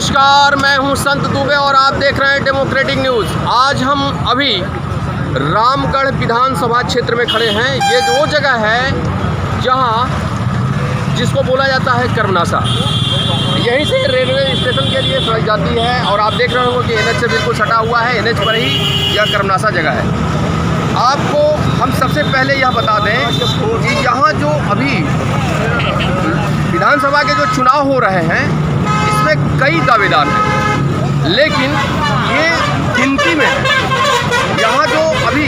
नमस्कार, मैं हूं संत दुबे और आप देख रहे हैं डेमोक्रेटिक न्यूज़। आज हम अभी रामगढ़ विधानसभा क्षेत्र में खड़े हैं। ये वो जगह है जहां जिसको बोला जाता है कर्मनासा। यहीं से रेलवे स्टेशन के लिए सड़क जाती है और आप देख रहे होंगे कि एनएच से बिल्कुल सटा हुआ है। एनएच पर ही यह कर्मनासा जगह है। आपको हम सबसे पहले यह बता दें कि यहाँ जो अभी विधानसभा के जो चुनाव हो रहे हैं इसमें कई दावेदार हैं, लेकिन ये गिनती में है। यहाँ जो अभी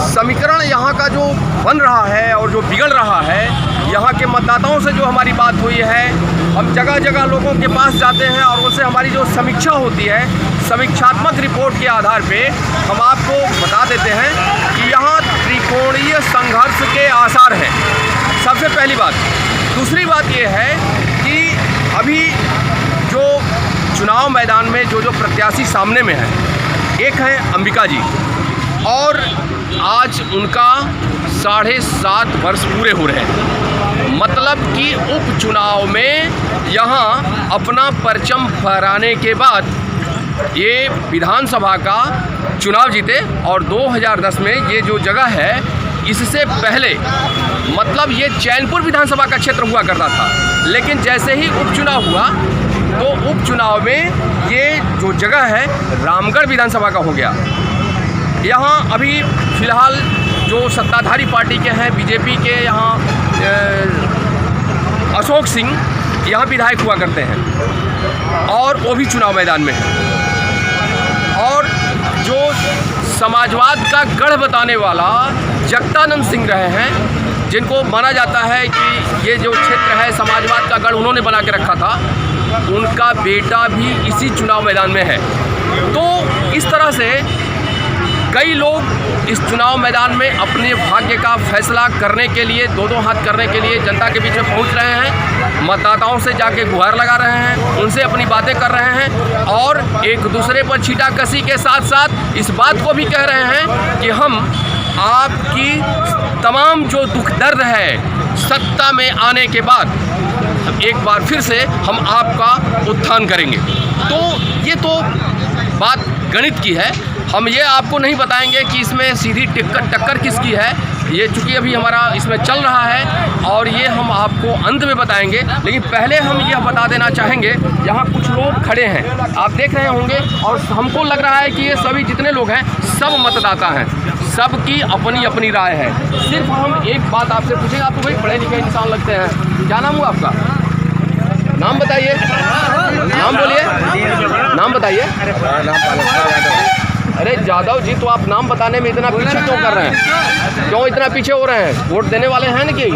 समीकरण यहाँ का जो बन रहा है और जो बिगड़ रहा है, यहाँ के मतदाताओं से जो हमारी बात हुई है, हम जगह जगह लोगों के पास जाते हैं और उनसे हमारी जो समीक्षा होती है, समीक्षात्मक रिपोर्ट के आधार पे हम आपको बता देते हैं कि यहाँ त्रिकोणीय संघर्ष के आसार हैं। सबसे पहली बात। दूसरी बात ये है कि अभी जो चुनाव मैदान में जो प्रत्याशी सामने में है, एक है अंबिका जी और आज उनका 7.5 वर्ष पूरे हो रहे हैं। मतलब कि उपचुनाव में यहाँ अपना परचम फहराने के बाद ये विधानसभा का चुनाव जीते और 2010 में ये जो जगह है, इससे पहले मतलब ये चैनपुर विधानसभा का क्षेत्र हुआ करता था, लेकिन जैसे ही उपचुनाव हुआ तो उपचुनाव में ये जो जगह है रामगढ़ विधानसभा का हो गया। यहाँ अभी फ़िलहाल जो सत्ताधारी पार्टी के हैं, बीजेपी के, यहाँ अशोक सिंह यहाँ विधायक हुआ करते हैं और वो भी चुनाव मैदान में है। और जो समाजवाद का गढ़ बताने वाला जगदानंद सिंह रहे हैं, जिनको माना जाता है कि ये जो क्षेत्र है समाजवाद का गढ़ उन्होंने बना के रखा था, उनका बेटा भी इसी चुनाव मैदान में है। तो इस तरह से कई लोग इस चुनाव मैदान में अपने भाग्य का फैसला करने के लिए, दो हाथ करने के लिए जनता के बीच में पहुंच रहे हैं। मतदाताओं से जाके गुहार लगा रहे हैं, उनसे अपनी बातें कर रहे हैं और एक दूसरे पर छींटाकशी के साथ साथ इस बात को भी कह रहे हैं कि हम आपकी तमाम जो दुख दर्द है सत्ता में आने के बाद एक बार फिर से हम आपका उत्थान करेंगे। तो ये तो बात गणित की है। हम ये आपको नहीं बताएंगे कि इसमें सीधी टक्कर किसकी है, ये चूँकि अभी हमारा इसमें चल रहा है और ये हम आपको अंत में बताएंगे। लेकिन पहले हम यह बता देना चाहेंगे, यहाँ कुछ लोग खड़े हैं, आप देख रहे होंगे, और हमको लग रहा है कि ये सभी जितने लोग हैं सब मतदाता हैं, सबकी अपनी अपनी राय है। सिर्फ हम एक बात आपसे पूछेंगे, आप तो भाई पढ़े लिखे इंसान लगते हैं, क्या नाम हुआ आपका? नाम बताइए, नाम बोलिए, नाम बताइए। अरे यादव जी, तो आप नाम बताने में इतना पीछे क्यों कर रहे हैं? क्यों इतना पीछे हो रहे हैं? वोट देने वाले हैं ना? कि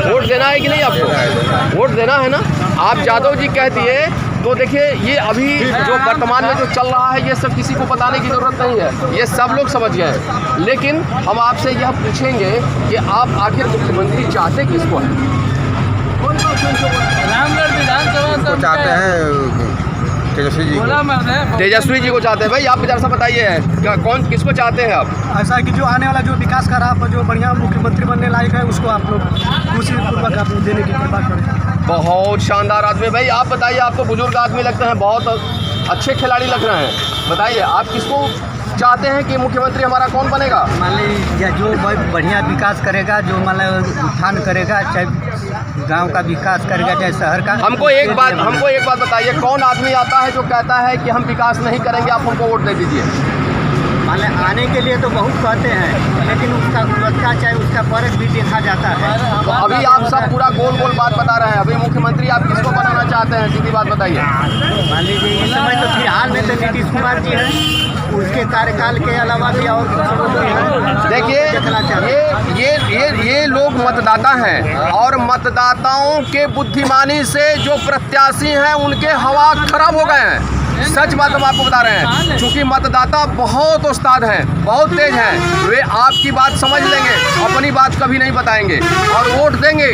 वोट देना है कि नहीं? आपको वोट देना है ना? आप यादव जी कह दिए तो देखिए, ये अभी जो वर्तमान में जो चल रहा है ये सब किसी को बताने की ज़रूरत नहीं है, ये सब लोग समझ गए हैं। लेकिन हम आपसे यह पूछेंगे कि आप आखिर मुख्यमंत्री चाहते किसको हैं? रामगढ़ विधानसभा चाहते हैं तेजस्वी जी को। तेजस्वी जी को चाहते हैं। भाई आप जरा सा बताइए, कौन किसको चाहते हैं आप? ऐसा कि जो आने वाला जो विकास का राह पर जो बढ़िया मुख्यमंत्री बनने लायक है, उसको आप लोग खुशीपूर्वक आप देने की कृपा करें। बहुत शानदार आदमी। भाई आप बताइए, आपको बुजुर्ग आदमी लगते हैं, बहुत अच्छे खिलाड़ी लग रहे हैं, बताइए आप किसको चाहते हैं कि मुख्यमंत्री हमारा कौन बनेगा? मान लीजिए जो बढ़िया विकास करेगा, जो मान उत्थान करेगा, चाहे गांव का विकास करेगा चाहे शहर का। हमको एक बात बताइए, कौन आदमी आता है जो कहता है कि हम विकास नहीं करेंगे, आप हमको वोट दे दीजिए? मान आने के लिए तो बहुत कहते हैं, लेकिन उसका गुणवत्ता चाहे उसका फर्क भी देखा जाता है। तो अभी आप सब पूरा गोल गोल बात बता रहे हैं। अभी मुख्यमंत्री आप किसको बनाना चाहते हैं, सीधी बात बताइए। मान लीजिए इस समय तो फिलहाल में तो नीतीश कुमार जी हैं, उसके कार्यकाल के अलावा भी और देखिए, ये लोग मतदाता हैं और मतदाताओं के बुद्धिमानी से जो प्रत्याशी हैं उनके हवा खराब हो गए हैं। सच बात हम आपको बता रहे हैं, क्योंकि मतदाता बहुत उस्ताद हैं, बहुत तेज हैं, वे आपकी बात समझ लेंगे, अपनी बात कभी नहीं बताएंगे और वोट देंगे।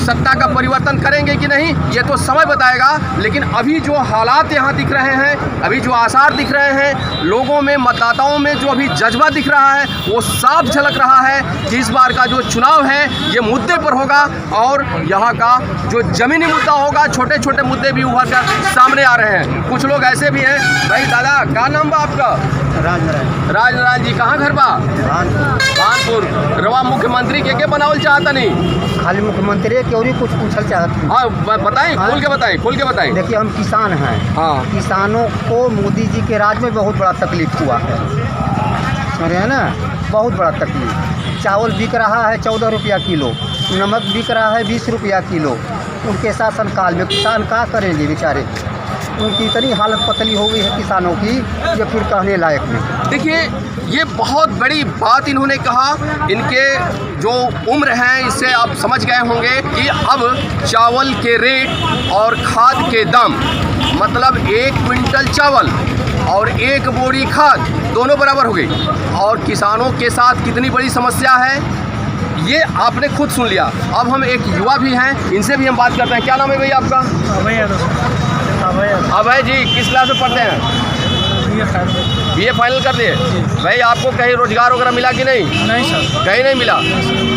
सत्ता का परिवर्तन करेंगे कि नहीं ये तो समय बताएगा। लेकिन अभी जो हालात यहाँ दिख रहे हैं, अभी जो आसार दिख रहे हैं, लोगों में, मतदाताओं में जो अभी जज्बा दिख रहा है वो साफ झलक रहा है कि इस बार का जो चुनाव है ये मुद्दे पर होगा और यहाँ का जो ज़मीनी मुद्दा होगा, छोटे छोटे मुद्दे भी उभर कर सामने आ रहे हैं। कुछ लोग ऐसे भी हैं। भाई दादा, क्या नाम बा आपका? राज जी, कहाँ घर बा? कानपुर। रवा मुख्यमंत्री के बनावल चाहता नहीं? खाली मुख्यमंत्री के और कुछ पूछल चाहते हैं। हाँ बताएं, खोल के बताएं। देखिए, हम किसान हैं। हाँ, किसानों को मोदी जी के राज में बहुत बड़ा तकलीफ हुआ है, समझ रहे हैं ना, बहुत बड़ा तकलीफ। चावल बिक रहा है 14 रुपया किलो, नमक बिक रहा है 20 रुपया किलो। उनके शासनकाल में किसान क्या करेंगे बेचारे? उनकी इतनी हालत पतली हो गई है किसानों की, ये फिर कहने लायक नहीं। देखिए, ये बहुत बड़ी बात इन्होंने कहा। इनके जो उम्र है इससे आप समझ गए होंगे कि अब चावल के रेट और खाद के दाम, मतलब 1 क्विंटल चावल और 1 बोरी खाद दोनों बराबर हो गई। और किसानों के साथ कितनी बड़ी समस्या है ये आपने खुद सुन लिया। अब हम एक युवा भी हैं, इनसे भी हम बात करते हैं। क्या नाम है भैया आपका? अभय जी, किस क्लास में पढ़ते हैं? BA फाइनल कर दिए। भाई, आपको कहीं रोजगार वगैरह मिला कि नहीं? नहीं सर, कहीं नहीं मिला।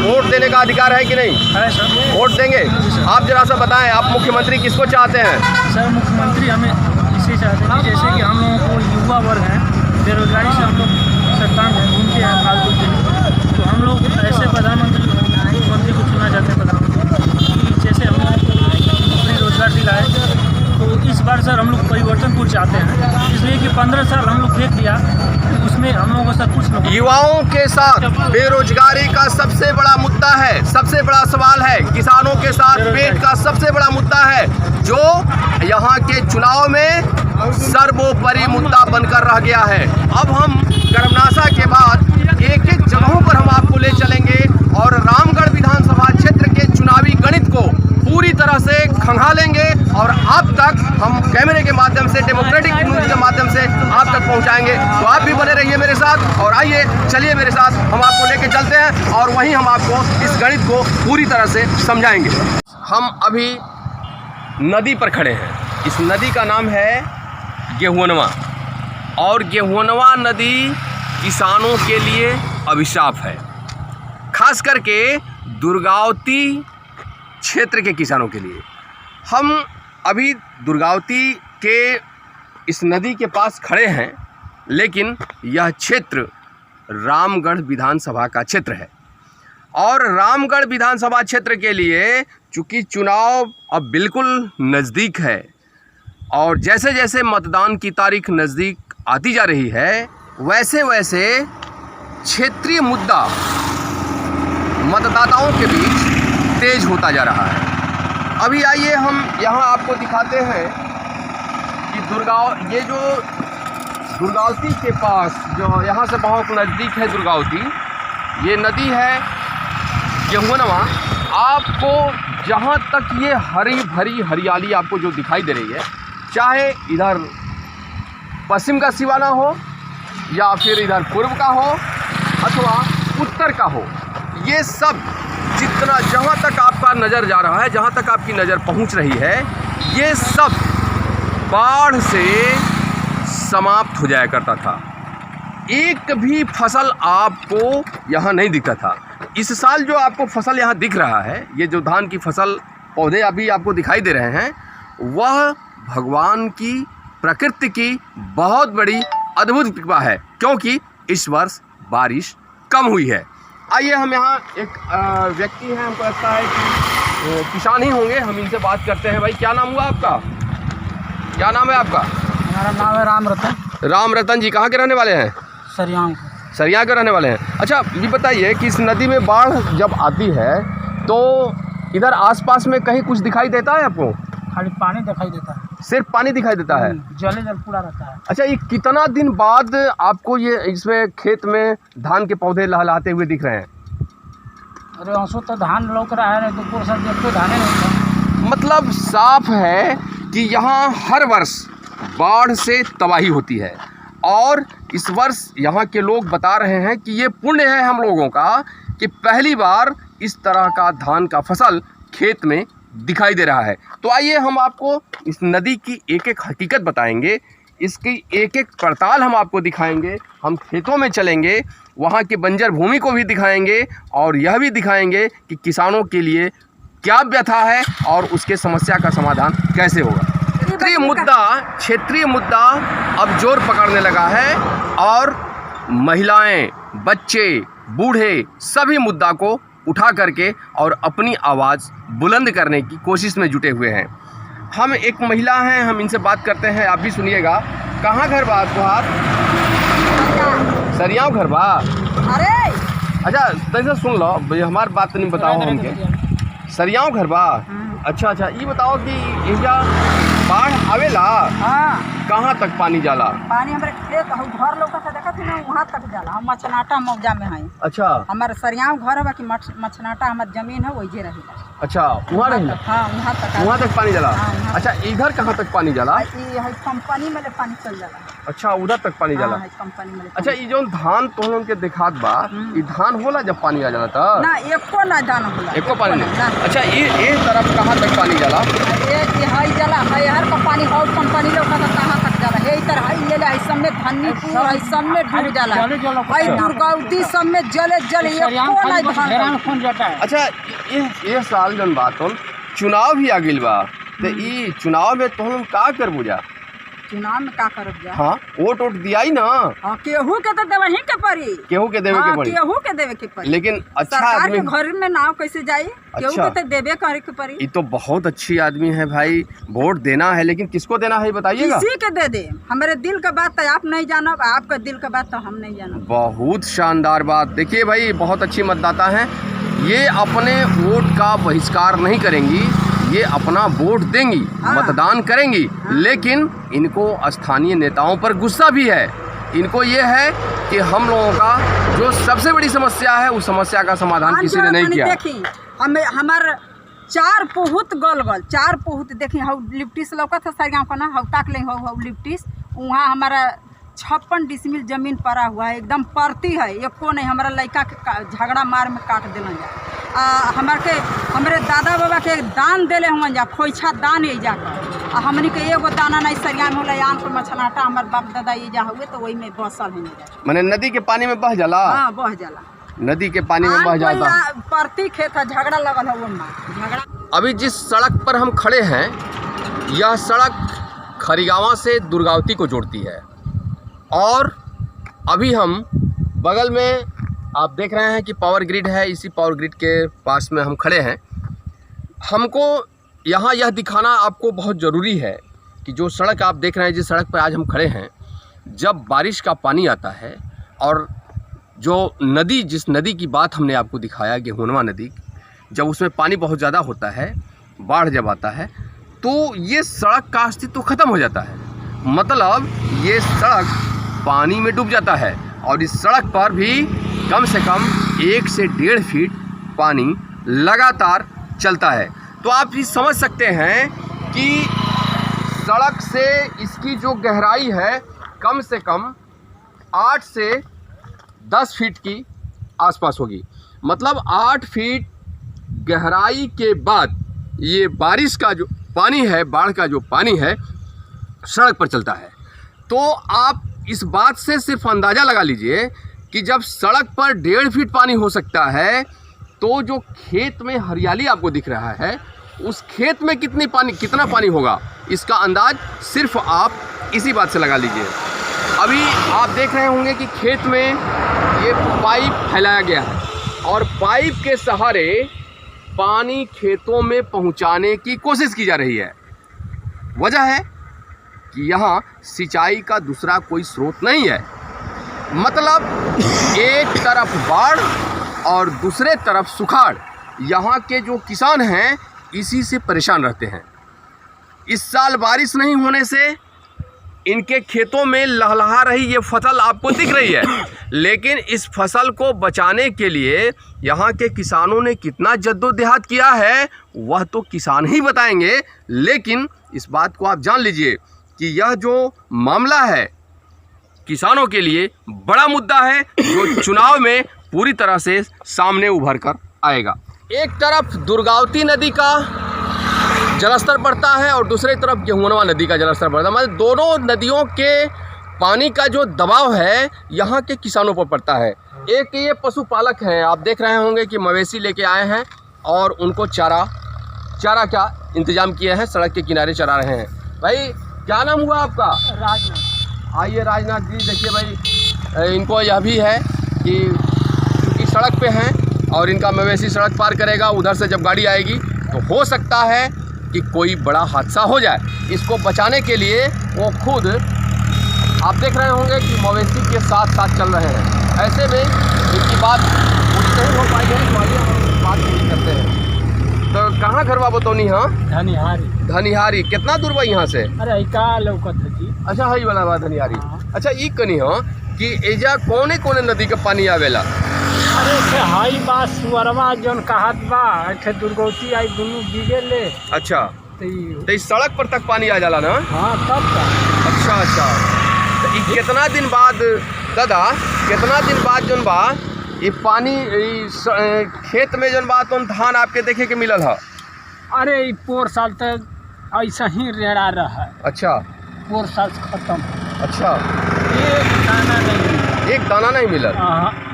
वोट देने का अधिकार है कि नहीं? है सर। वोट देंगे। आप जरा सा बताएं, आप मुख्यमंत्री किसको चाहते हैं? सर, मुख्यमंत्री हमें इसे चाहते हैं जैसे कि हम लोगों को युवा वर्ग हैं, बेरोजगारी से हम लोग सरकार में घूमते हैं फालतू के, तो हम लोग ऐसे मुख्यमंत्री को चुना चाहते हैं प्रधानमंत्री कि जैसे हम लोग रोजगार दिलाए। तो इस बार सर हम लोग परिवर्तन को चाहते हैं, इसलिए कि 15 साल हम लोग देख लिया, उसमें हम लोगों को सब कुछ नहीं। युवाओं के साथ बेरोजगारी का सबसे बड़ा मुद्दा है, सबसे बड़ा सवाल है। किसानों के साथ पेट का सबसे बड़ा मुद्दा है, जो यहाँ के चुनाव में सर्वोपरि मुद्दा बनकर रह गया है। अब हम गर्मनासा के बाद एक एक जगहों पर हम आपको ले चलेंगे और रामगढ़ विधानसभा क्षेत्र के चुनावी गणित को पूरी तरह से खंगालेंगे और आप तक हम कैमरे के माध्यम से, डेमोक्रेटिक न्यूज़ के माध्यम से आप तक पहुंचाएंगे। तो आप भी बने रहिए मेरे साथ और आइए, चलिए मेरे साथ, हम आपको लेके चलते हैं और वहीं हम आपको इस गणित को पूरी तरह से समझाएंगे। हम अभी नदी पर खड़े हैं। इस नदी का नाम है गेहुअनवा और गेहुअनवा नदी किसानों के लिए अभिशाप है, खास करके दुर्गावती क्षेत्र के किसानों के लिए। हम अभी दुर्गावती के इस नदी के पास खड़े हैं, लेकिन यह क्षेत्र रामगढ़ विधानसभा का क्षेत्र है और रामगढ़ विधानसभा क्षेत्र के लिए चूँकि चुनाव अब बिल्कुल नज़दीक है और जैसे जैसे मतदान की तारीख नज़दीक आती जा रही है, वैसे वैसे क्षेत्रीय मुद्दा मतदाताओं के बीच तेज होता जा रहा है। अभी आइए हम यहाँ आपको दिखाते हैं कि ये जो दुर्गावती के पास, जो यहाँ से बहुत नज़दीक है दुर्गावती, ये नदी है गेहुअनवा। आपको जहाँ तक ये हरी भरी हरियाली आपको जो दिखाई दे रही है, चाहे इधर पश्चिम का सिवाना हो या फिर इधर पूर्व का हो अथवा उत्तर का हो, ये सब जितना जहाँ तक आपका नज़र जा रहा है, जहाँ तक आपकी नज़र पहुँच रही है, ये सब बाढ़ से समाप्त हो जाया करता था। एक भी फसल आपको यहाँ नहीं दिखता था। इस साल जो आपको फसल यहाँ दिख रहा है, ये जो धान की फसल पौधे अभी आपको दिखाई दे रहे हैं, वह भगवान की, प्रकृति की बहुत बड़ी अद्भुत कृपा है, क्योंकि इस वर्ष बारिश कम हुई है। आइए, हम यहाँ एक व्यक्ति हैं, हमको लगता है कि किसान ही होंगे, हम इनसे बात करते हैं। भाई, क्या नाम हुआ आपका? क्या नाम है आपका? हमारा नाम है राम रतन। राम रतन जी, कहाँ के रहने वाले हैं? सरिया के रहने वाले हैं। अच्छा, ये बताइए कि इस नदी में बाढ़ जब आती है तो इधर आसपास में कहीं कुछ दिखाई देता है आपको? खाली पानी दिखाई देता है। सिर्फ पानी दिखाई देता है? जल पूरा रहता है। अच्छा, ये कितना दिन बाद आपको ये इसमें खेत में धान के पौधे लहलाते हुए दिख रहे हैं? अरे औसो तो धान लौक रहा है, तो पूरा सब देखते धाने नहीं। मतलब साफ है कि यहाँ हर वर्ष बाढ़ से तबाही होती है और इस वर्ष यहाँ के लोग बता रहे हैं कि ये पुण्य है हम लोगों का कि पहली बार इस तरह का धान का फसल खेत में दिखाई दे रहा है। तो आइए हम आपको इस नदी की एक एक हकीकत बताएंगे, इसकी एक एक पड़ताल हम आपको दिखाएंगे। हम खेतों में चलेंगे, वहाँ की बंजर भूमि को भी दिखाएंगे और यह भी दिखाएंगे कि किसानों के लिए क्या व्यथा है और उसके समस्या का समाधान कैसे होगा। क्षेत्रीय मुद्दा अब जोर पकड़ने लगा है और महिलाएं, बच्चे, बूढ़े सभी मुद्दा को उठा करके और अपनी आवाज़ बुलंद करने की कोशिश में जुटे हुए हैं। हम एक महिला हैं, हम इनसे बात करते हैं, आप भी सुनिएगा। कहाँ घर बा तुहार? सरियाव घर बा? अरे अच्छा तैसे सुन लो, हमारी बात नहीं बताओ हमके। सरियाव घर बा? अच्छा, ये बताओ कि इजा बाढ़ आवेला? हाँ, कहाँ तक पानी जाला? पानी हमारे खेत घर लौका था, देखा थी ना, वहाँ तक जाला। हम मछनाटा मौजा में हैं। अच्छा, हमारे सरियाव घर है कि मछनाटा हमार जमीन है, वही रहेगा। अच्छा, वहाँ रहेला? हाँ, वहाँ तक पानी जाला। हाँ, अच्छा, इधर कहाँ तक पानी जाला? कंपनी में पानी चल जाला। अच्छा, उधर तक पानी जाला। कंपनी में। अच्छा, ये जो धान तो उनके दिखात बा, ये धान होला जब पानी आ जाला था? ना, एको ना धान होला, एको पानी नहीं। अच्छा, ये तरफ कहाँ तक पानी जाला? एक हाई जाला, हाई हर का पानी हो, कंपनी लौका था कहाँ तक जाला। ये इधर हाई ये ले, सब में धन्नीपुर है, सब में डूब जाला। हाई दुर्गावती सब में जले एको ना धान। अच्छा, ये साल जन बात हम चुनाव भी आ गइल बा, तो ई चुनाव में तो हम का करबू जा? चुनाव में का करब जा? हाँ, वोट दिया ही ना। हाँ, केहू के तो देवे ही के पड़ी। केहू के देवे के पड़ी। केहू के देवे के पड़ी। लेकिन अच्छा सरकार आदमी के घर में नाव कैसे जाई? केहू के तो देवे करे के पड़ी। ये तो बहुत अच्छी आदमी है भाई, वोट देना है, लेकिन किसको देना है बताइएगा? किसी के दे दे। हमारे दिल का बात तो आप नहीं जानब, आपका दिल का बात तो हम नहीं जानब। बहुत शानदार बात। देखिए भाई, बहुत अच्छी मतदाता हैं, ये अपने वोट का बहिष्कार नहीं करेंगी, ये अपना वोट देंगी, मतदान करेंगी। लेकिन इनको स्थानीय नेताओं पर गुस्सा भी है। इनको ये है कि हम लोगों का जो सबसे बड़ी समस्या है, उस समस्या का समाधान किसी ने नहीं किया। देखी हमार 4 पुहुत गल 4 पुहुत देखी, हाउ लिप्टिस लौका था सर का ना, हाउ ताक ले हाउ लिप्टिस, वहाँ हमारा 56 डिसमिल जमीन पड़ा हुआ है, एकदम परती है, एको नहीं। हमारा लड़का के झगड़ा मार में काट दिलन जा। हमारे दादा बाबा के दान दिले हुआ जा, खोइछा दान ये जाकर। हमनी के एगो दाना नहीं सरिया में होला, आम के मछनाटा हमारे बाप दादा ये जा हुए, तो वही में बसल है। मैंने नदी के पानी में बह जाला? हाँ, बह जाला। नदी के पानी में बह जाता। परती खेत है, झगड़ा लगल है, वो झगड़ा। अभी जिस सड़क पर हम खड़े हैं, यह सड़क खरीगावा से दुर्गावती को जोड़ती है और अभी हम बगल में आप देख रहे हैं कि पावर ग्रिड है। इसी पावर ग्रिड के पास में हम खड़े हैं। हमको यहाँ यह दिखाना आपको बहुत ज़रूरी है कि जो सड़क आप देख रहे हैं, जिस सड़क पर आज हम खड़े हैं, जब बारिश का पानी आता है और जो नदी, जिस नदी की बात हमने आपको दिखाया, गेहूनवा नदी, जब उसमें पानी बहुत ज़्यादा होता है, बाढ़ जब आता है, तो ये सड़क का अस्तित्व ख़त्म हो जाता है। मतलब ये सड़क पानी में डूब जाता है और इस सड़क पर भी कम से कम 1 से 1.5 फीट पानी लगातार चलता है। तो आप ये समझ सकते हैं कि सड़क से इसकी जो गहराई है, कम से कम 8 से 10 फीट की आसपास होगी। मतलब 8 फीट गहराई के बाद ये बारिश का जो पानी है, बाढ़ का जो पानी है, सड़क पर चलता है। तो आप इस बात से सिर्फ अंदाज़ा लगा लीजिए कि जब सड़क पर 1.5 फीट पानी हो सकता है, तो जो खेत में हरियाली आपको दिख रहा है, उस खेत में कितना पानी होगा, इसका अंदाज सिर्फ आप इसी बात से लगा लीजिए। अभी आप देख रहे होंगे कि खेत में ये पाइप फैलाया गया है और पाइप के सहारे पानी खेतों में पहुंचाने की कोशिश की जा रही है। वजह है कि यहाँ सिंचाई का दूसरा कोई स्रोत नहीं है। मतलब एक तरफ बाढ़ और दूसरे तरफ सुखाड़। यहाँ के जो किसान हैं, इसी से परेशान रहते हैं। इस साल बारिश नहीं होने से इनके खेतों में लहलहा रही ये फसल आपको दिख रही है, लेकिन इस फसल को बचाने के लिए यहाँ के किसानों ने कितना जद्दोजहद किया है, वह तो किसान ही बताएंगे। लेकिन इस बात को आप जान लीजिए कि यह जो मामला है, किसानों के लिए बड़ा मुद्दा है, जो चुनाव में पूरी तरह से सामने उभर कर आएगा। एक तरफ दुर्गावती नदी का जलस्तर बढ़ता है और दूसरी तरफ गेहुनवा नदी का जलस्तर बढ़ता है। मतलब दोनों नदियों के पानी का जो दबाव है यहाँ के किसानों पर पड़ता है। एक ये पशुपालक हैं, आप देख रहे होंगे कि मवेशी लेके आए हैं और उनको चारा क्या इंतजाम किए हैं, सड़क के किनारे चरा रहे हैं। भाई क्या नाम हुआ आपका? राजनाथ। आइए राजनाथ जी, देखिए भाई इनको यह भी है कि सड़क पे हैं और इनका मवेशी सड़क पार करेगा, उधर से जब गाड़ी आएगी तो हो सकता है कि कोई बड़ा हादसा हो जाए। इसको बचाने के लिए वो खुद आप देख रहे होंगे कि मवेशी के साथ साथ चल रहे हैं। ऐसे में इनकी बात पूरी नहीं हो पाई है, तो आइए हम बात पूरी करते हैं। तो कहाँ घर बा बतौनी? हाँ, धनिहारी। कितना दूर बा यहाँ से? अरे का लौकत है जी। अच्छा, हई वाला बा धनिहारी। अच्छा, ई कनी हाँ कि एजा कौने नदी का पानी आवेला? अरे से हाई बा सुअरवा जौन कहत बा, ऐठे दुर्गौती आई दुनू बीगे ले। अच्छा, तो इस सड़क पर तक पानी आ जाला ना? हाँ, तब का। अच्छा, तो ई कितना दिन बाद दादा, कितना दिन बाद जौन बा ये पानी खेत में जौन बा तो धान आपके देखे के मिलल है? अरे ई पोर साल तक ऐसा ही रेड़ा रहा है। अच्छा, पोर साल खत्म। अच्छा, एक दाना नहीं मिलल?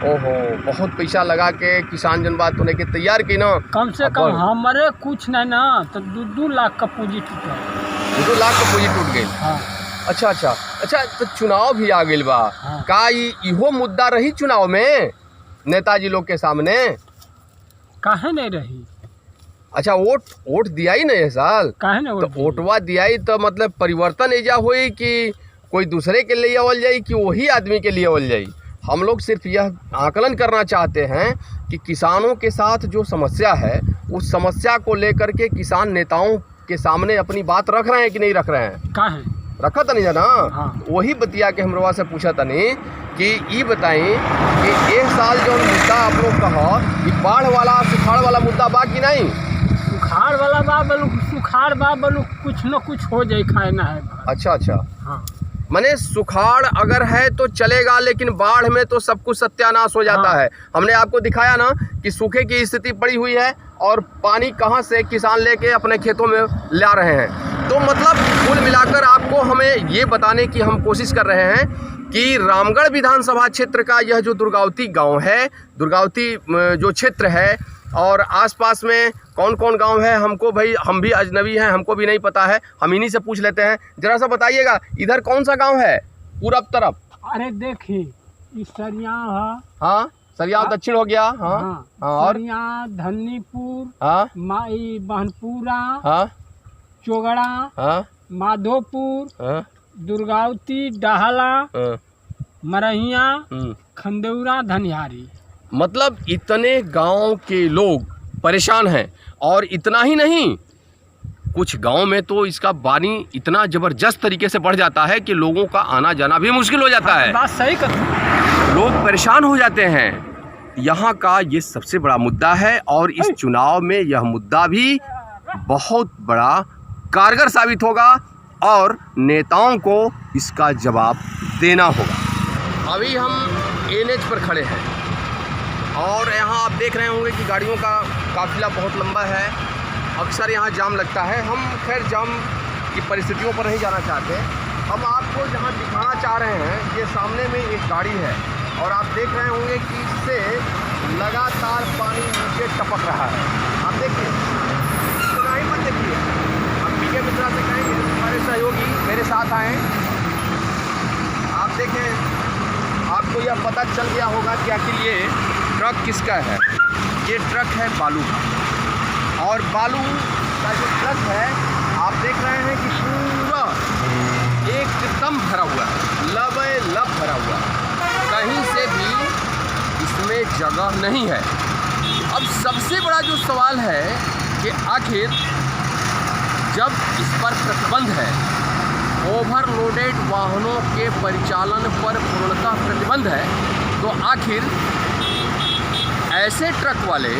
ओहो, बहुत पैसा लगा के किसान जन बात होने के तैयार की ना। कम से कम हमारे कुछ नहीं ना तो 2 लाख का पूंजी टूटा। 2 लाख का पूंजी टूट गई? हाँ। अच्छा, तो चुनाव भी आ गई बा। हाँ। का इहो मुद्दा रही चुनाव में नेताजी लोग के सामने? काहे नहीं रही? अच्छा, वोट दिया ही नहीं है साल? काहे नहीं? तो वोटवा दिया ही तो मतलब परिवर्तन एजा हुई कि कोई दूसरे के लिए अवल जाई कि वही आदमी के लिए अवल जाई? हम लोग सिर्फ यह आकलन करना चाहते हैं कि किसानों के साथ जो समस्या है उस समस्या को लेकर के किसान नेताओं के सामने अपनी बात रख रहे हैं कि नहीं रख रहे हैं? काहे रखा था नहीं जाना? हाँ। वही बतिया के हमरवा से पूछा था नहीं कि ये बताई कि एक साल जो मुद्दा आप लोग कहा कि बाढ़ वाला सुखाड़ वाला मुद्दा बा कि नहीं? सुखाड़ वाला बा बोलू कुछ न कुछ हो जाए, खाए ना है। अच्छा, हाँ। माने सुखाड़ अगर है तो चलेगा, लेकिन बाढ़ में तो सब कुछ सत्यानाश हो जाता है। हमने आपको दिखाया ना कि सूखे की स्थिति पड़ी हुई है और पानी कहाँ से किसान लेके अपने खेतों में ला रहे हैं। तो मतलब कुल मिलाकर आपको हमें ये बताने की हम कोशिश कर रहे हैं कि रामगढ़ विधानसभा क्षेत्र का यह जो दुर्गावती गांव है, दुर्गावती जो क्षेत्र है और आसपास में कौन कौन गांव है, हमको भाई हम भी अजनबी हैं, हमको भी नहीं पता है, हम इन्हीं से पूछ लेते हैं। जरा सा बताइएगा इधर कौन सा गांव है पूरब तरफ? अरे देखिए सरिया है। हाँ, सरिया दक्षिण हो गया। हाँ, और सरिया, धन्नीपुर, हाँ, माई बहनपुरा, हाँ, चोगड़ा, हाँ, माधोपुर, हाँ, दुर्गावती, डाहला, हाँ, मरहिया, खंदेउरा, धनिहारी। मतलब इतने गांव के लोग परेशान हैं। और इतना ही नहीं, कुछ गांव में तो इसका पानी इतना ज़बरदस्त तरीके से बढ़ जाता है कि लोगों का आना जाना भी मुश्किल हो जाता है। बात सही कर, लोग परेशान हो जाते हैं। यहाँ का ये सबसे बड़ा मुद्दा है और इस चुनाव में यह मुद्दा भी बहुत बड़ा कारगर साबित होगा और नेताओं को इसका जवाब देना होगा। अभी हम NH पर खड़े हैं और यहाँ आप देख रहे होंगे कि गाड़ियों का काफिला बहुत लंबा है। अक्सर यहाँ जाम लगता है। हम खैर जाम की परिस्थितियों पर नहीं जाना चाहते। हम आपको जहाँ दिखाना चाह रहे हैं, ये सामने में एक गाड़ी है और आप देख रहे होंगे कि इससे लगातार पानी नीचे टपक रहा है। आप देखिए, ही मत देखिए। हम पीके मित्रा से कहेंगे, हमारे सहयोगी मेरे साथ आए। आप देखें, आपको यह पता चल गया होगा कि आखिर ये ट्रक किसका है। ये ट्रक है बालू का और बालू का जो ट्रक है आप देख रहे हैं कि पूरा एकदम भरा हुआ है, लबालब भरा हुआ है, कहीं से भी इसमें जगह नहीं है। अब सबसे बड़ा जो सवाल है कि आखिर जब इस पर प्रतिबंध है, ओवरलोडेड वाहनों के परिचालन पर पूर्णतः प्रतिबंध है, तो आखिर ऐसे ट्रक वाले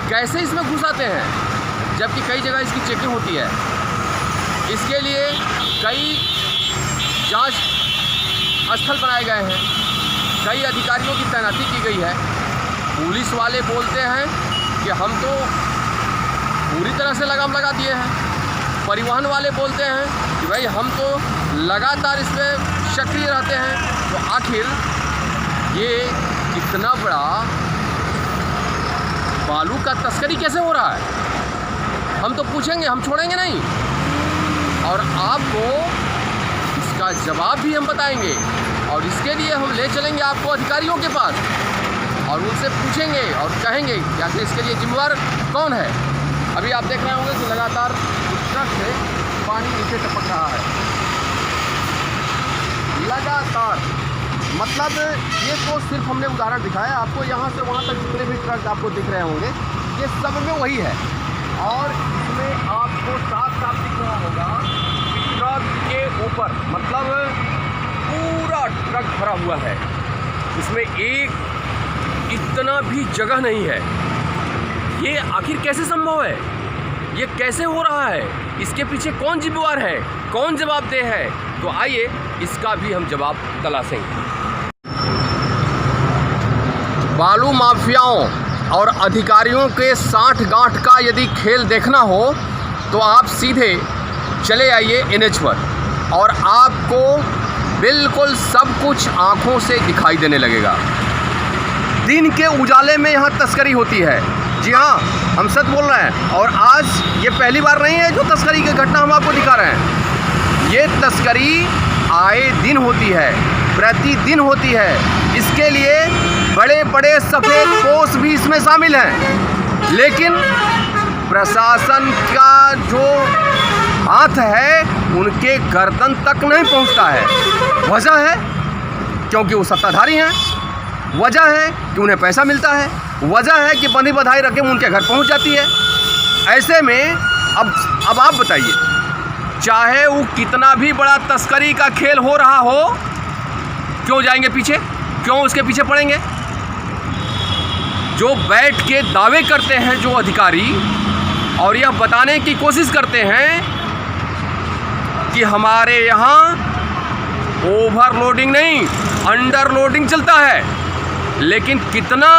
कैसे इसमें घुसाते हैं जबकि कई जगह इसकी चेकिंग होती है। इसके लिए कई जांच स्थल बनाए गए हैं, कई अधिकारियों की तैनाती की गई है। पुलिस वाले बोलते हैं कि हम तो पूरी तरह से लगाम लगा दिए हैं। परिवहन वाले बोलते हैं कि भाई हम तो लगातार इसमें सक्रिय रहते हैं। तो आखिर ये इतना बड़ा बालू का तस्करी कैसे हो रहा है? हम तो पूछेंगे, हम छोड़ेंगे नहीं, और आपको इसका जवाब भी हम बताएंगे। और इसके लिए हम ले चलेंगे आपको अधिकारियों के पास और उनसे पूछेंगे और कहेंगे कि आखिर इसके लिए जिम्मेवार कौन है। अभी आप देख रहे होंगे कि लगातार उस ट्रक से पानी नीचे टपक रहा है, लगातार। मतलब ये तो सिर्फ हमने उदाहरण दिखाया आपको। यहाँ से वहाँ तक जितने भी ट्रक आपको दिख रहे होंगे ये सब में वही है। और इसमें आपको साफ साफ दिख रहा होगा कि ट्रक के ऊपर मतलब पूरा ट्रक भरा हुआ है, उसमें एक इतना भी जगह नहीं है। ये आखिर कैसे संभव है? ये कैसे हो रहा है? इसके पीछे कौन जिम्मेवार है, कौन जवाबदेह है? तो आइए इसका भी हम जवाब तलाशेंगे। बालू माफियाओं और अधिकारियों के साठ गांठ का यदि खेल देखना हो तो आप सीधे चले आइए NH पर और आपको बिल्कुल सब कुछ आँखों से दिखाई देने लगेगा। दिन के उजाले में यहाँ तस्करी होती है। जी हाँ, हम सच बोल रहे हैं। और आज ये पहली बार नहीं है जो तस्करी की घटना हम आपको दिखा रहे हैं। ये तस्करी आए दिन होती है, प्रतिदिन होती है। इसके लिए बड़े बड़े सफ़ेद पोस्ट भी इसमें शामिल हैं, लेकिन प्रशासन का जो हाथ है उनके गर्दन तक नहीं पहुंचता है। वजह है क्योंकि वो सत्ताधारी हैं, वजह है कि उन्हें पैसा मिलता है, वजह है कि बंधी बधाई रकम उनके घर पहुंच जाती है। ऐसे में अब आप बताइए, चाहे वो कितना भी बड़ा तस्करी का खेल हो रहा हो, क्यों जाएंगे पीछे? क्यों उसके पीछे पड़ेंगे? जो बैठ के दावे करते हैं जो अधिकारी और यह बताने की कोशिश करते हैं कि हमारे यहाँ ओवरलोडिंग नहीं अंडरलोडिंग चलता है, लेकिन कितना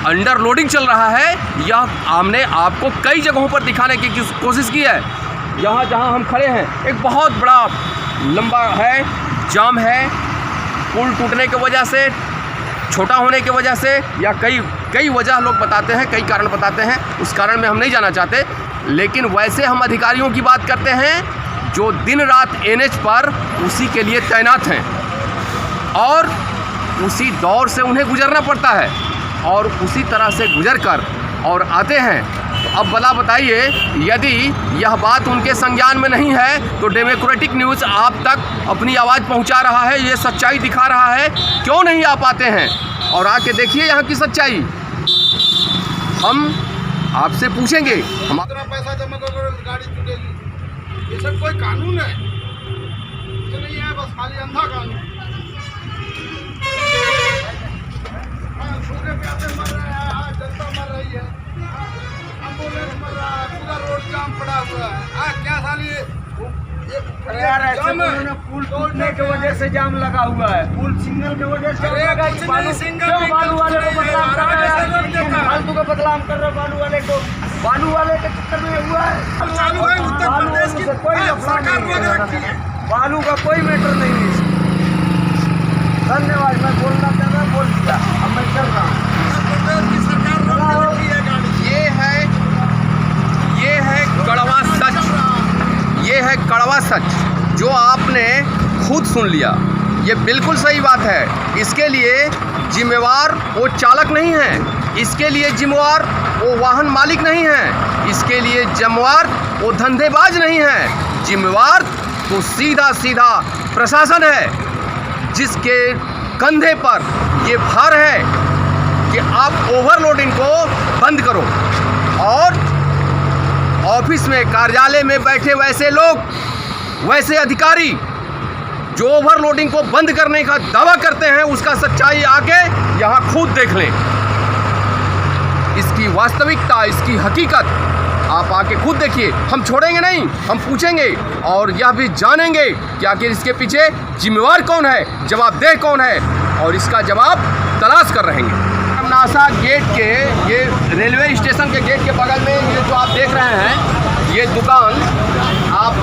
अंडरलोडिंग चल रहा है यह हमने आपको कई जगहों पर दिखाने की कोशिश की है। यहाँ जहाँ हम खड़े हैं एक बहुत बड़ा लंबा है जाम है, पुल टूटने की वजह से, छोटा होने की वजह से, या कई वजह लोग बताते हैं, कई कारण बताते हैं। उस कारण में हम नहीं जाना चाहते, लेकिन वैसे हम अधिकारियों की बात करते हैं जो दिन रात NH पर उसी के लिए तैनात हैं और उसी दौर से उन्हें गुजरना पड़ता है और उसी तरह से गुजर कर और आते हैं। तो अब भला बताइए, यदि यह बात उनके संज्ञान में नहीं है तो डेमोक्रेटिक न्यूज़ आप तक अपनी आवाज़ पहुंचा रहा है, ये सच्चाई दिखा रहा है, क्यों नहीं आ पाते हैं? और आके देखिए यहाँ की सच्चाई। हम आपसे पूछेंगे, हम इतना पैसा जमा करो गाड़ी छूटेगी, ये सब कोई कानून है? ये नहीं है, बस खाली अंधा कानून। भूखे प्यासे मर रहे हैं, जनता मर रही है, एम्बुलेंस मर रहा है, पूरा रोड जाम पड़ा हुआ है। क्या साली यार ऐसे उन्होंने पुल टूटने की वजह से जाम लगा हुआ है, पुल सिंगल की वजह से लगा। क्यों बालू वाले को बदनाम कर रहे हैं? फालतू का बदनाम कर रहे बालू वाले को। बालू वाले के चक्कर में हुआ है। चालू है उत्तर प्रदेश की कोई सरकार रोक रखी है। बालू का कोई मैटर नहीं है। धन्यवाद, मैं बोलना चाह रहा बोल दिया, अब मैं चल रहा हूँ। उत्तर प्रदेश की सरकार रोक रखी है गाड़ी। ये है कड़वा सच, ये है कड़वा सच जो आपने खुद सुन लिया। ये बिल्कुल सही बात है। इसके लिए जिम्मेवार वो चालक नहीं है, इसके लिए जिम्मेवार वो वाहन मालिक नहीं है, इसके लिए जिम्मेवार वो धंधेबाज नहीं है। जिम्मेवार तो सीधा सीधा प्रशासन है, जिसके कंधे पर ये भार है कि आप ओवरलोडिंग को बंद करो। और ऑफिस में, कार्यालय में बैठे वैसे लोग, वैसे अधिकारी जो ओवरलोडिंग को बंद करने का दावा करते हैं, उसका सच्चाई आके यहाँ खुद देख लें। इसकी वास्तविकता, इसकी हकीकत आप आके खुद देखिए। हम छोड़ेंगे नहीं, हम पूछेंगे और यह भी जानेंगे कि आखिर इसके पीछे जिम्मेवार कौन है, जवाबदेह कौन है, और इसका जवाब तलाश कर रहेंगे। तमाशा गेट के, ये रेलवे स्टेशन के गेट के बगल में ये जो आप देख रहे हैं ये दुकान, आप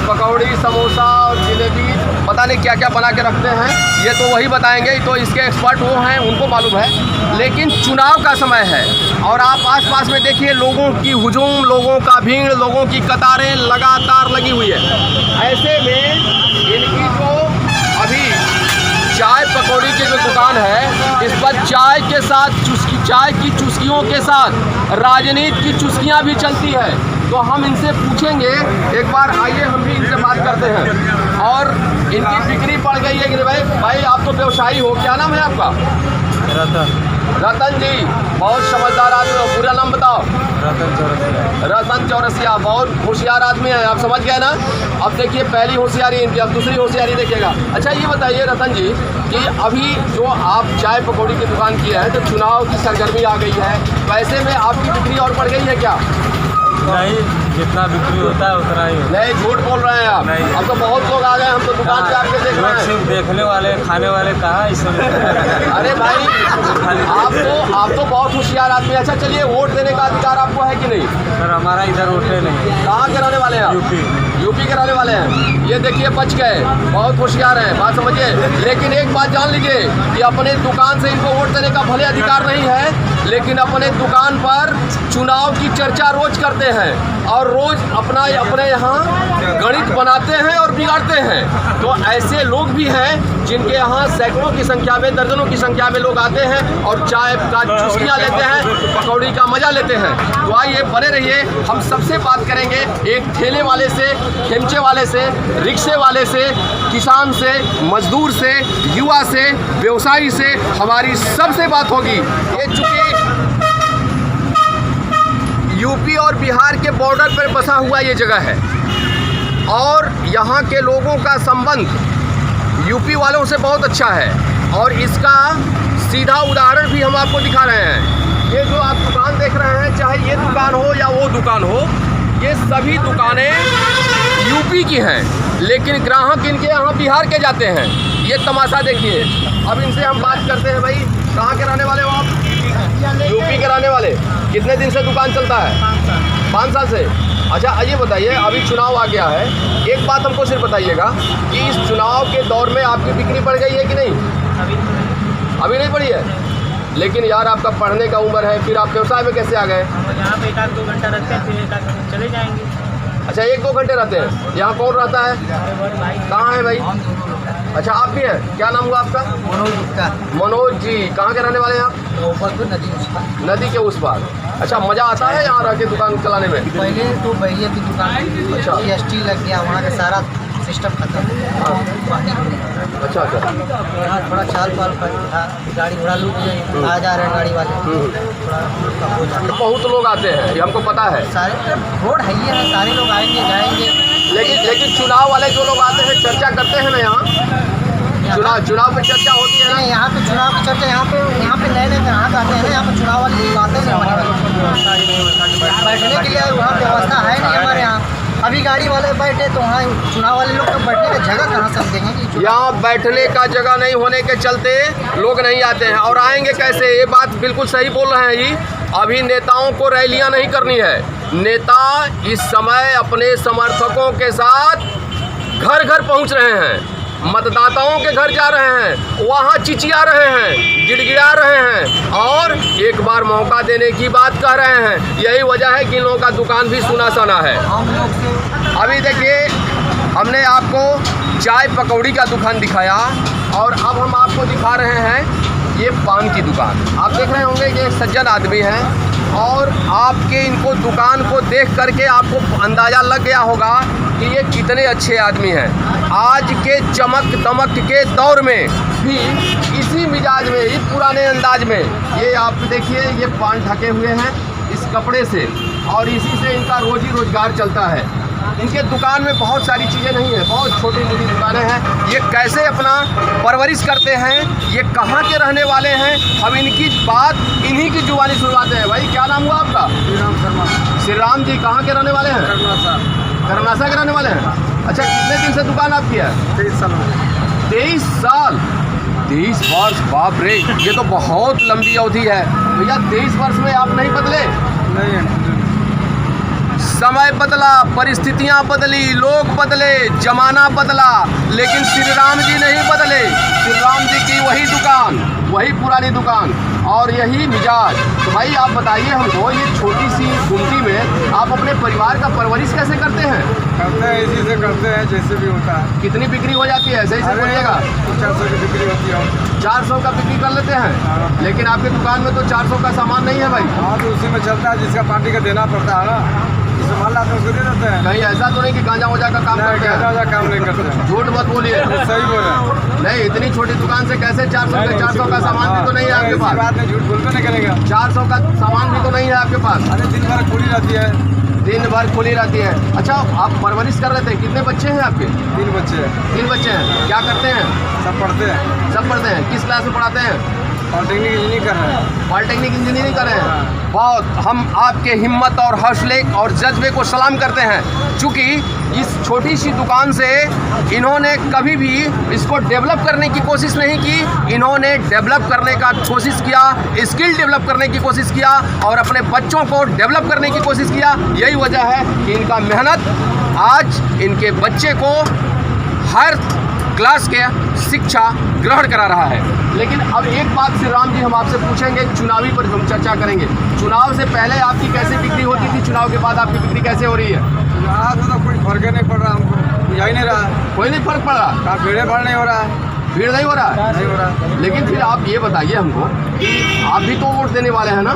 पकौड़ी, समोसा और जलेबी पता नहीं क्या क्या बना के रखते हैं, ये तो वही बताएंगे, तो इसके एक्सपर्ट वो हैं, उनको मालूम है। लेकिन चुनाव का समय है और आप आसपास में देखिए लोगों की हुजूम, लोगों का भीड़, लोगों की कतारें लगातार लगी हुई है। ऐसे में इनकी जो अभी चाय पकौड़ी की जो दुकान है, इस पर चाय के साथ चाय की चुस्कियों के साथ राजनीति की चुस्कियां भी चलती है। तो हम इनसे पूछेंगे, एक बार आइए हम भी इनसे बात करते हैं। और इनकी बिक्री पड़ गई है कि नहीं भाई आप तो व्यवसायी हो, क्या नाम है आपका? रतन जी, बहुत समझदार आदमी हो, पूरा नाम बताओ। रतन चौरसिया, बहुत होशियार आदमी है, आप समझ गए ना। अब देखिए पहली होशियारी इनकी, अब दूसरी होशियारी देखिएगा। अच्छा ये बताइए रतन जी कि अभी जो आप चाय पकौड़ी की दुकान की है, तो चुनाव की सरगर्मी आ गई है, तो ऐसे में आपकी बिक्री और बढ़ गई है क्या? नहीं, जितना बिक्री होता है उतना ही। नहीं, झूठ बोल रहे हैं आप। नहीं। अब तो बहुत लोग आ गए, हम तो दुकान पे आपके देख रहे हैं। सिर्फ देखने वाले, खाने वाले कहाँ इसमें। अरे भाई आप तो बहुत होशियार आदमी। अच्छा चलिए, वोट देने का अधिकार आपको है कि नहीं? सर हमारा इधर वोटे नहीं। कहाँ के रहने वाले हैं आप? यूपी के रहने वाले हैं। ये देखिए बच गए, बहुत होशियार हैं, बात समझिए। लेकिन एक बात जान लीजिए कि अपने दुकान से इनको वोट देने का भले अधिकार नहीं है, लेकिन अपने दुकान पर चुनाव की चर्चा रोज करते हैं और रोज अपने यहाँ गणित बनाते हैं और बिगाड़ते हैं। तो ऐसे लोग भी हैं जिनके यहाँ सैकड़ों की संख्या में, दर्जनों की संख्या में लोग आते हैं और चाय का चुस्कियाँ लेते हैं, पकौड़ी का मज़ा लेते हैं। तो आइए बने रहिए, हम सबसे बात करेंगे, एक ठेले वाले से, खेमचे वाले से, रिक्शे वाले से, किसान से, मजदूर से, युवा से, व्यवसायी से हमारी सबसे बात होगी। ये चूँकि यूपी और बिहार के बॉर्डर पर बसा हुआ ये जगह है और यहाँ के लोगों का संबंध यूपी वालों से बहुत अच्छा है और इसका सीधा उदाहरण भी हम आपको दिखा रहे हैं। ये जो आप दुकान देख रहे हैं, चाहे ये दुकान हो या वो दुकान हो, ये सभी दुकानें यूपी की हैं, लेकिन ग्राहक इनके यहाँ बिहार के जाते हैं। ये तमाशा देखिए। अब इनसे हम बात करते हैं। भाई कहाँ के रहने वाले हो आप? यूपी के रहने वाले। कितने दिन से दुकान चलता है? 5 साल से। अच्छा ये बताइए, अभी चुनाव आ गया है, एक बात हमको सिर्फ बताइएगा कि इस चुनाव के दौर में आपकी बिक्री बढ़ गई है कि नहीं? अभी नहीं बढ़ी है। लेकिन यार आपका पढ़ने का उम्र है, फिर आप व्यवसाय में कैसे आ गए? यहाँ पे 1-2 घंटा रहते हैं, फिर 1 घंटे चले जाएंगे। अच्छा 1-2 घंटे रहते हैं। यहाँ कौन रहता है? कहाँ है भाई? अच्छा आप भी हैं, क्या नाम हुआ आपका? मनोज गुप्ता। मनोज जी, कहाँ के रहने वाले हैं आप? नदी के उस पार। अच्छा मज़ा आता है यहाँ रह के दुकान चलाने में? पहले तो भैया की दुकान, अच्छा। GST लग गया, वहाँ का सारा सिस्टम खत्म। अच्छा अच्छा। यहाँ थोड़ा चाल पाल था, गाड़ी घोड़ा लूट गए, आ जा रहे हैं गाड़ी वाले, थोड़ा कम हो जाता है। बहुत लोग आते हैं, ये हमको पता है। सारे रोड है ही है, सारे लोग आएंगे जाएंगे। लेकिन चुनाव वाले जो लोग आते हैं चर्चा करते हैं ना, यहाँ चुनाव पे चर्चा होती है ना? नहीं, यहाँ पे चुनाव की चर्चा, यहाँ पे नए नए ग्राहक आते हैं ना, यहाँ पे चुनाव वाली की बातें नहीं होने वाली। बैठने के लिए वहाँ व्यवस्था है नहीं हमारे यहाँ। अभी गाड़ी वाले बैठे तो वहाँ चुनाव वाले लोग तो बैठने का जगह कहाँ समझेंगे कि यहाँ बैठने का जगह नहीं होने के चलते लोग नहीं आते हैं। और आएंगे कैसे? ये बात बिल्कुल सही बोल रहे हैं जी। अभी नेताओं को रैलियाँ नहीं करनी है। नेता इस समय अपने समर्थकों के साथ घर घर पहुँच रहे हैं, मतदाताओं के घर जा रहे हैं, वहाँ चिचिया रहे हैं, गिड़गिड़ा रहे हैं और एक बार मौका देने की बात कह रहे हैं। यही वजह है कि इन लोगों का दुकान भी सुना सना है। अभी देखिए हमने आपको चाय पकौड़ी का दुकान दिखाया और अब हम आपको दिखा रहे हैं ये पान की दुकान। आप देख रहे होंगे ये सज्जन आदमी हैं और आपके इनको दुकान को देख करके आपको अंदाज़ा लग गया होगा कि ये कितने अच्छे आदमी हैं। आज के चमक दमक के दौर में भी इसी मिजाज में, इस पुराने अंदाज में ये आप देखिए, ये पान ढके हुए हैं इस कपड़े से और इसी से इनका रोजी रोजगार चलता है। इनके दुकान में बहुत सारी चीज़ें नहीं है, बहुत छोटी मोटी दुकानें हैं। ये कैसे अपना परवरिश करते हैं, ये कहाँ के रहने वाले हैं, अब इनकी बात इन्हीं की जुबानी सुनवाते हैं। भाई क्या नाम हुआ आपका? श्रीराम शर्मा। श्रीराम जी, कहाँ के रहने वाले हैं? करनासा के रहने वाले हैं। अच्छा कितने दिन से दुकान आपकी है? 23 साल। 23 साल। 23 वर्ष, बाप रे, ये तो बहुत लंबी अवधि है भैया। 23 वर्ष में आप नहीं बदले? नहीं, समय बदला, परिस्थितियां बदली, लोग बदले, जमाना बदला, लेकिन श्री राम जी नहीं बदले। श्री राम जी की वही दुकान, वही पुरानी दुकान और यही मिजाज। तो भाई आप बताइए हमको, ये छोटी सी गुमटी में आप अपने परिवार का परवरिश कैसे करते हैं? करते हैं इसी से करते हैं, जैसे भी होता है। कितनी बिक्री हो जाती है? सही से बोलिएगा। 400 की बिक्री होती है। 400 का बिक्री कर लेते हैं, लेकिन आपकी दुकान में तो 400 का सामान नहीं है भाई। हाँ, तो उसी में चलता है, जिसका पार्टी का देना पड़ता है ना, जिसे मान लाते हैं उसको दे देते हैं। कहीं ऐसा तो नहीं कि गांजा वजा का काम करते हैं? ज़्यादा काम नहीं करते हैं। झूठ मत बोलिए। सही बोल रहे हैं। नहीं, इतनी छोटी दुकान से कैसे 400 का सामान भी तो नहीं है आपके पास? बात नहीं, झूठ बोलते नहीं करेगा। 400 का सामान भी तो नहीं है आपके पास? अरे दिन भर खुली रहती है। दिन भर खुली रहती है। अच्छा, आप परवरिश कर रहे थे, कितने बच्चे हैं आपके? 3 बच्चे हैं। 3 बच्चे हैं। क्या करते हैं? सब पढ़ते हैं। सब पढ़ते हैं। किस क्लास में पढ़ाते हैं? पॉलिटेक्निक इंजीनियरिंग कर रहे हैं। पॉलिटेक्निक इंजीनियरिंग कर रहे हैं। बहुत, हम आपके हिम्मत और हौसले और जज्बे को सलाम करते हैं, चूँकि इस छोटी सी दुकान से इन्होंने कभी भी इसको डेवलप करने की कोशिश नहीं की। इन्होंने डेवलप करने का कोशिश किया, स्किल डेवलप करने की कोशिश किया और अपने बच्चों को डेवलप करने की कोशिश किया। यही वजह है कि इनका मेहनत आज इनके बच्चे को हर क्लास के शिक्षा ग्रहण करा रहा है। लेकिन अब एक बात श्री राम जी हम आपसे पूछेंगे, चुनावी पर हम चर्चा करेंगे। चुनाव से पहले आपकी कैसे बिक्री होती थी? चुनाव के बाद आपकी बिक्री कैसे हो रही है? यहाँ तो कोई फर्क नहीं पड़ रहा, हमको बुझा ही नहीं रहा। कोई नहीं फर्क पड़ रहा? कहाँ भीड़ भाड़ नहीं हो रहा है। भीड़ नहीं हो रहा? नहीं हो रहा। लेकिन फिर आप ये बताइए हमको कि आप भी तो वोट देने वाले हैं ना?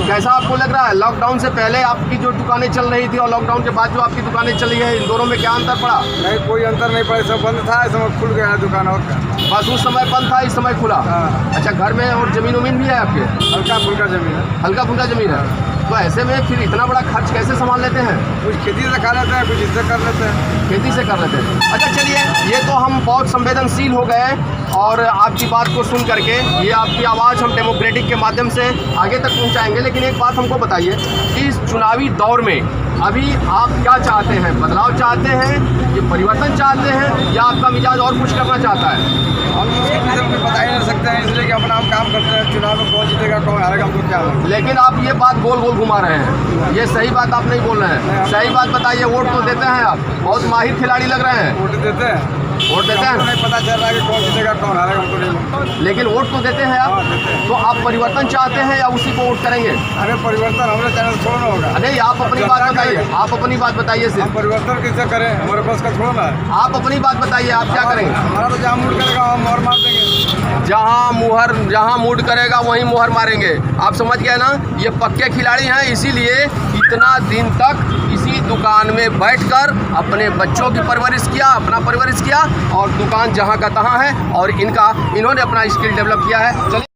कैसा आपको लग रहा है? लॉकडाउन से पहले आपकी जो दुकानें चल रही थी और लॉकडाउन के बाद जो आपकी दुकानें चली है, इन दोनों में क्या अंतर पड़ा? नहीं, कोई अंतर नहीं पड़ा। सब बंद था, इस समय खुल गया है दुकान। और क्या, बस उस समय बंद था, इस समय खुला। हाँ। अच्छा, घर में और जमीन उमीन भी है आपके? हल्का फुल्का जमीन है। हल्का फुल्का जमीन है। तो ऐसे में फिर इतना बड़ा खर्च कैसे संभाल लेते हैं? कुछ खेती से खा लेते हैं, कुछ इससे कर लेते हैं। खेती से कर लेते हैं। अच्छा चलिए, ये तो हम बहुत संवेदनशील हो गए और आपकी बात को सुन करके ये आपकी आवाज़ हम डेमोक्रेटिक के माध्यम से आगे तक पहुंचाएंगे। लेकिन एक बात हमको बताइए कि इस चुनावी दौर में अभी आप क्या चाहते हैं? बदलाव चाहते हैं, ये परिवर्तन चाहते हैं, या आपका मिजाज और कुछ करना चाहता है? हम किसी से बता ही नहीं सकते हैं, इसलिए कि अपना हम काम करते हैं। चुनाव में कौन जीतेगा कौन हारेगा हमको क्या है। लेकिन आप ये बात गोल गोल घुमा रहे हैं, ये सही बात आप नहीं बोल रहे हैं। सही बात बताइए। वोट तो देते हैं आप, बहुत माहिर खिलाड़ी लग रहे हैं। वोट देते हैं। वोट देते हमको हैं, नहीं पता चल रहा है कि कौन जीतेगा कौन हारेगा, हमको नहीं। लेकिन वोट तो देते हैं आप। हाँ, देते हैं। तो आप परिवर्तन चाहते हैं या उसी को वोट करेंगे? अरे परिवर्तन हमारे चैनल छोड़ना होगा। नहीं, आप अपनी बात बताइए। आप अपनी बात बताइए हम सिर्फ। परिवर्तन कैसे करें? हमारे पास का छोड़ना है। आप अपनी बात बताइए, आप क्या करेंगे? हमारा तो जहाँ मूड करेगा हम मोहर मार देंगे। जहाँ मूड करेगा वहीं मुहर मारेंगे। आप समझ गए ना? ये पक्के खिलाड़ी हैं, इसीलिए इतना दिन तक इसी दुकान में बैठकर अपने बच्चों की परवरिश किया, अपना परवरिश किया और दुकान जहाँ का तहाँ है और इन्होंने अपना स्किल डेवलप किया है। चलिए।